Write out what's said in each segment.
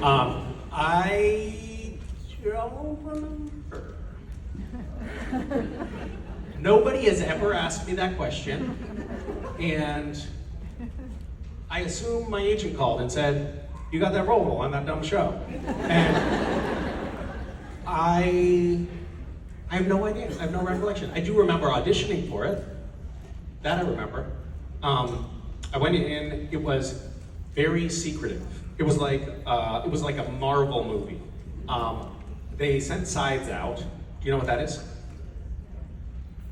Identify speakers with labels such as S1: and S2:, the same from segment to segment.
S1: I don't remember. Nobody has ever asked me that question, and I assume my agent called and said, "You got that role on that dumb show." And I have no idea. I have no recollection. I do remember auditioning for it. That I remember. I went in. It was very secretive. It was like a Marvel movie. They sent sides out. Do you know what that is?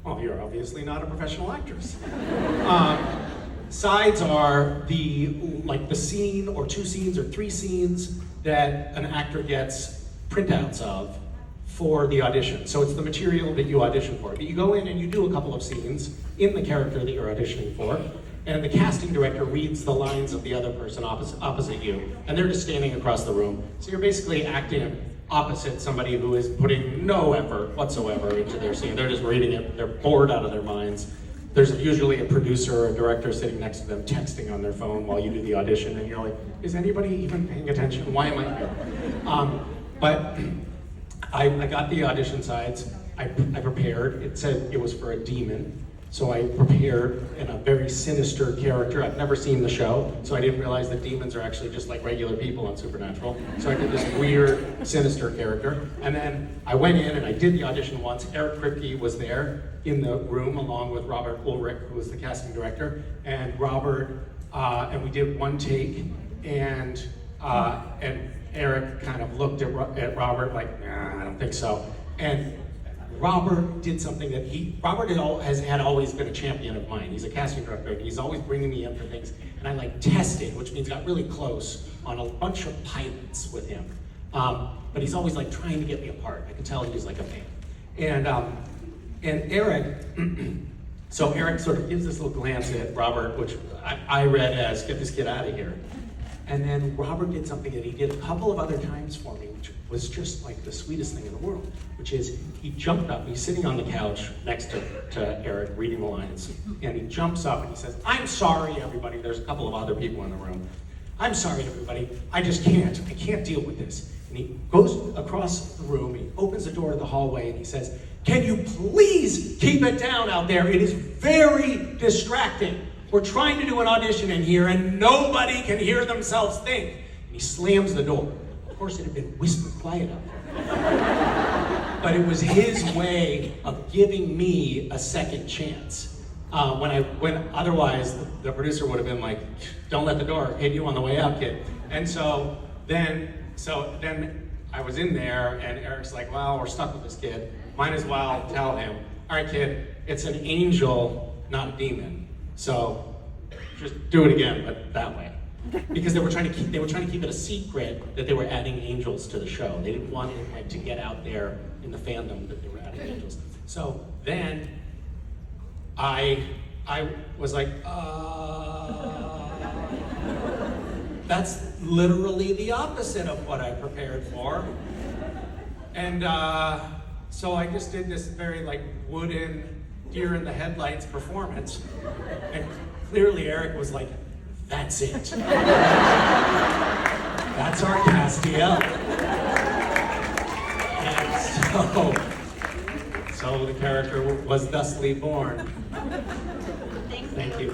S1: Well, you're obviously not a professional actress. Sides are the scene or two scenes or three scenes that an actor gets printouts of for the audition. So it's the material that you audition for. But you go in and you do a couple of scenes in the character that you're auditioning for, and the casting director reads the lines of the other person opposite you, and they're just standing across the room. So you're basically acting opposite somebody who is putting no effort whatsoever into their scene. They're just reading it, they're bored out of their minds. There's usually a producer or a director sitting next to them texting on their phone while you do the audition, and you're like, is anybody even paying attention? Why am I here? But I got the audition sides. I prepared. It said it was for a demon. So I prepared in a very sinister character. I've never seen the show, so I didn't realize that demons are actually just like regular people on Supernatural. So I did this weird, sinister character. And then I went in and I did the audition once. Eric Kripke was there in the room along with Robert Ulrich, who was the casting director. And and we did one take, and Eric kind of looked at Robert like, nah, I don't think so. And Robert did something that Robert has always been a champion of mine. He's a casting director, and he's always bringing me in for things. And I tested, which means got really close on a bunch of pilots with him. But he's always trying to get me apart. I can tell he's like a fan. And Eric, so Eric sort of gives this little glance at Robert, which I read as, get this kid out of here. And then Robert did something that he did a couple of other times for me, which was just like the sweetest thing in the world, which is he jumped up, he's sitting on the couch next to Eric reading the lines, and he jumps up and he says, "I'm sorry, everybody." There's a couple of other people in the room. "I'm sorry, everybody. I can't deal with this." And he goes across the room, he opens the door to the hallway, and he says, "Can you please keep it down out there? It is very distracting. We're trying to do an audition in here and nobody can hear themselves think." And he slams the door. Of course, it had been whispered quiet out there. But it was his way of giving me a second chance. When otherwise the producer would have been like, "Don't let the door hit you on the way out, kid." And so then I was in there and Eric's like, "Well, we're stuck with this kid. Might as well tell him, all right, kid, it's an angel, not a demon. So just do it again, but that way." Because they were trying to keep it a secret that they were adding angels to the show. They didn't want it to get out there in the fandom that they were adding angels. So then I was like, that's literally the opposite of what I prepared for. And so I just did this very wooden deer in the headlights performance, and clearly Eric was like, "That's it. That's our Castiel." And so the character was thusly born.
S2: Thank you.
S1: Thank you.